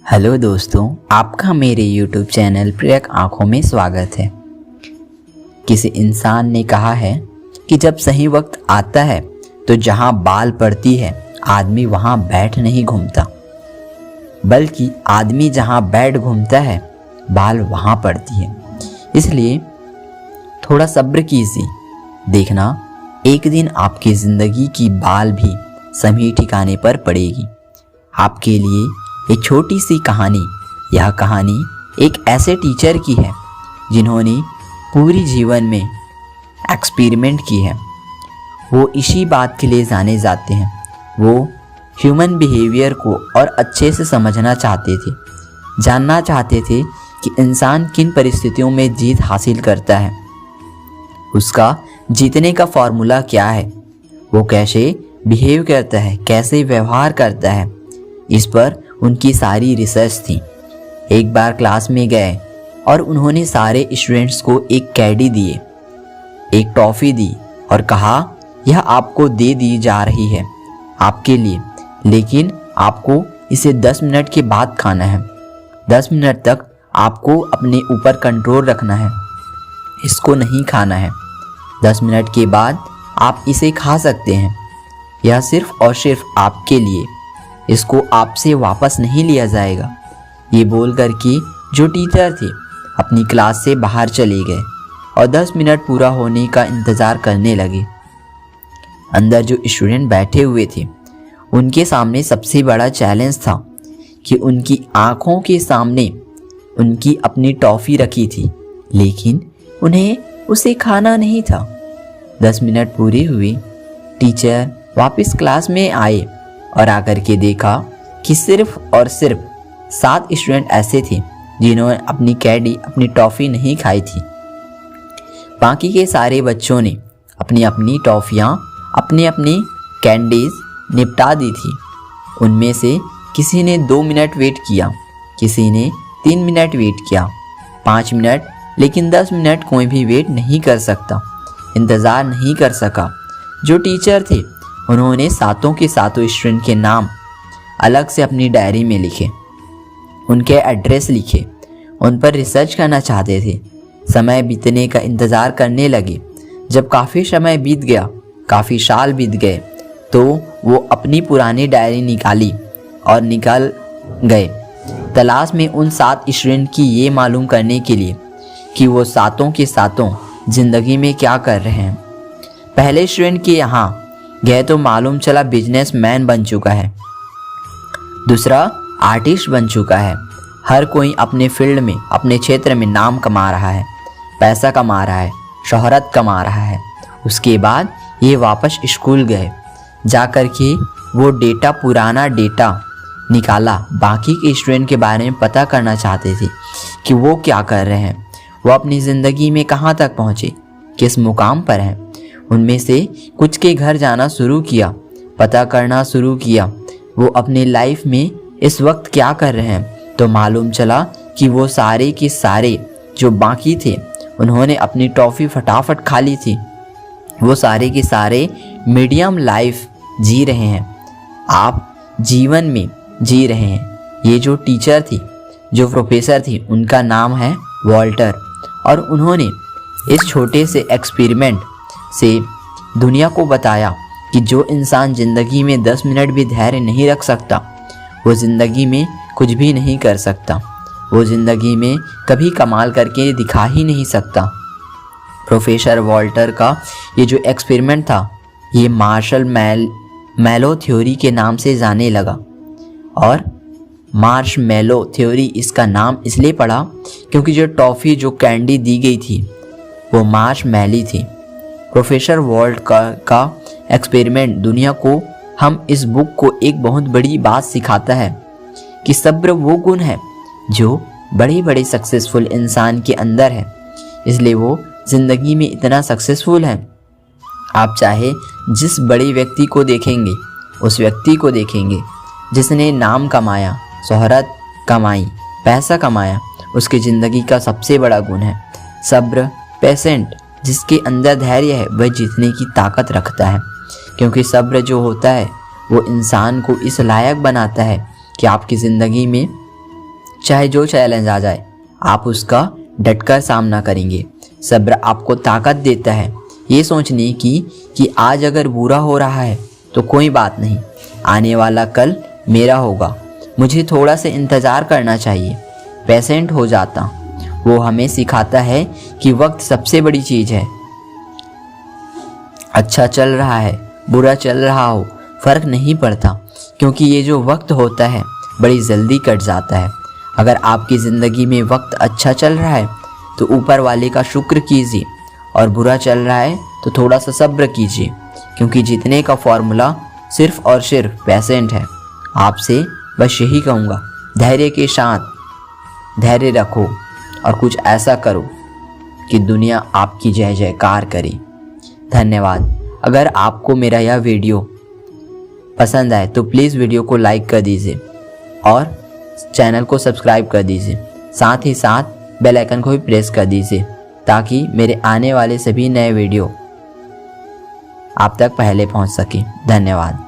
Hello दोस्तों, आपका मेरे YouTube चैनल प्रियक आँखों में स्वागत है। किसी इंसान ने कहा है कि जब सही वक्त आता है तो जहाँ बाल पड़ती है आदमी वहाँ बैठ नहीं घूमता, बल्कि आदमी जहाँ बैठ घूमता है बाल वहाँ पड़ती है। इसलिए थोड़ा सब्र कीजिए, देखना एक दिन आपकी ज़िंदगी की बाल भी सही ठिकाने पर पड़ेगी। आपके लिए एक छोटी सी कहानी। यह कहानी एक ऐसे टीचर की है जिन्होंने पूरी जीवन में एक्सपेरिमेंट की है। वो इसी बात के लिए जाने जाते हैं। वो ह्यूमन बिहेवियर को और अच्छे से समझना चाहते थे, जानना चाहते थे कि इंसान किन परिस्थितियों में जीत हासिल करता है, उसका जीतने का फॉर्मूला क्या है, वो कैसे बिहेव करता है, कैसे व्यवहार करता है। इस पर उनकी सारी रिसर्च थी। एक बार क्लास में गए और उन्होंने सारे स्टूडेंट्स को एक कैडी दिए, एक टॉफ़ी दी और कहा यह आपको दे दी जा रही है आपके लिए, लेकिन आपको इसे 10 मिनट के बाद खाना है। 10 मिनट तक आपको अपने ऊपर कंट्रोल रखना है, इसको नहीं खाना है। 10 मिनट के बाद आप इसे खा सकते हैं। यह सिर्फ और सिर्फ आपके लिए, इसको आपसे वापस नहीं लिया जाएगा। ये बोलकर कि जो टीचर थे अपनी क्लास से बाहर चले गए और 10 मिनट पूरा होने का इंतज़ार करने लगे। अंदर जो स्टूडेंट बैठे हुए थे उनके सामने सबसे बड़ा चैलेंज था कि उनकी आँखों के सामने उनकी अपनी टॉफ़ी रखी थी, लेकिन उन्हें उसे खाना नहीं था। 10 मिनट पूरे हुए, टीचर वापस क्लास में आए और आकर के देखा कि सिर्फ और सिर्फ 7 स्टूडेंट ऐसे थे जिन्होंने अपनी कैडी, अपनी टॉफ़ी नहीं खाई थी। बाकी के सारे बच्चों ने अपनी अपनी टॉफ़ियाँ, अपनी अपनी कैंडीज़ निपटा दी थी। उनमें से किसी ने 2 मिनट वेट किया, किसी ने 3 मिनट वेट किया, 5 मिनट, लेकिन 10 मिनट कोई भी वेट नहीं कर सकता, इंतज़ार नहीं कर सका। जो टीचर थे उन्होंने सातों के सातों स्टूडेंट के नाम अलग से अपनी डायरी में लिखे, उनके एड्रेस लिखे, उन पर रिसर्च करना चाहते थे। समय बीतने का इंतज़ार करने लगे। जब काफ़ी समय बीत गया, काफ़ी साल बीत गए, तो वो अपनी पुरानी डायरी निकाली और निकल गए तलाश में उन 7 स्टूडेंट की, ये मालूम करने के लिए कि वो सातों के सातों ज़िंदगी में क्या कर रहे हैं। पहले स्टूडेंट के यहाँ गए तो मालूम चला बिजनेसमैन बन चुका है, दूसरा आर्टिस्ट बन चुका है। हर कोई अपने फील्ड में, अपने क्षेत्र में नाम कमा रहा है, पैसा कमा रहा है, शोहरत कमा रहा है। उसके बाद ये वापस स्कूल गए, जाकर के वो डेटा, पुराना डेटा निकाला, बाकी के स्टूडेंट के बारे में पता करना चाहते थे कि वो क्या कर रहे हैं, वो अपनी ज़िंदगी में कहाँ तक पहुँचे, किस मुकाम पर हैं। उनमें से कुछ के घर जाना शुरू किया, पता करना शुरू किया वो अपने लाइफ में इस वक्त क्या कर रहे हैं। तो मालूम चला कि वो सारे के सारे जो बाकी थे उन्होंने अपनी टॉफ़ी फटाफट खा ली थी। वो सारे के सारे मीडियम लाइफ जी रहे हैं, आप जीवन में जी रहे हैं। ये जो टीचर थी, जो प्रोफेसर थी, उनका नाम है वॉल्टर, और उन्होंने इस छोटे से एक्सपेरिमेंट से दुनिया को बताया कि जो इंसान ज़िंदगी में 10 मिनट भी धैर्य नहीं रख सकता वो ज़िंदगी में कुछ भी नहीं कर सकता, वो ज़िंदगी में कभी कमाल करके दिखा ही नहीं सकता। प्रोफेसर वॉल्टर का ये जो एक्सपेरिमेंट था ये मार्शल मैलो थ्योरी के नाम से जाने लगा, और मार्शमैलो थ्योरी इसका नाम इसलिए पड़ा क्योंकि जो टॉफ़ी, जो कैंडी दी गई थी वो मार्शमैली थी। प्रोफेसर वॉल्ट का एक्सपेरिमेंट दुनिया को, हम इस बुक को एक बहुत बड़ी बात सिखाता है कि सब्र वो गुण है जो बड़े बड़े सक्सेसफुल इंसान के अंदर है, इसलिए वो ज़िंदगी में इतना सक्सेसफुल है। आप चाहे जिस बड़े व्यक्ति को देखेंगे, उस व्यक्ति को देखेंगे जिसने नाम कमाया, शोहरत कमाई, पैसा कमाया, उसकी ज़िंदगी का सबसे बड़ा गुण है सब्र, पेशेंट। जिसके अंदर धैर्य है वह जीतने की ताकत रखता है, क्योंकि सब्र जो होता है वो इंसान को इस लायक बनाता है कि आपकी ज़िंदगी में चाहे जो चैलेंज आ जाए आप उसका डटकर सामना करेंगे। सब्र आपको ताकत देता है ये सोचने की कि आज अगर बुरा हो रहा है तो कोई बात नहीं, आने वाला कल मेरा होगा। मुझे थोड़ा सा इंतज़ार करना चाहिए, पेशेंट हो जाता। वो हमें सिखाता है कि वक्त सबसे बड़ी चीज़ है। अच्छा चल रहा है बुरा चल रहा हो फ़र्क नहीं पड़ता, क्योंकि ये जो वक्त होता है बड़ी जल्दी कट जाता है। अगर आपकी ज़िंदगी में वक्त अच्छा चल रहा है तो ऊपर वाले का शुक्र कीजिए, और बुरा चल रहा है तो थोड़ा सा सब्र कीजिए, क्योंकि जीतने का फॉर्मूला सिर्फ और सिर्फ पेशेंट है। आपसे बस यही कहूँगा, धैर्य के साथ धैर्य रखो और कुछ ऐसा करो कि दुनिया आपकी जय जयकार करे। धन्यवाद। अगर आपको मेरा यह वीडियो पसंद आए तो प्लीज़ वीडियो को लाइक कर दीजिए और चैनल को सब्सक्राइब कर दीजिए। साथ ही साथ बेल आइकन को भी प्रेस कर दीजिए ताकि मेरे आने वाले सभी नए वीडियो आप तक पहले पहुंच सके। धन्यवाद।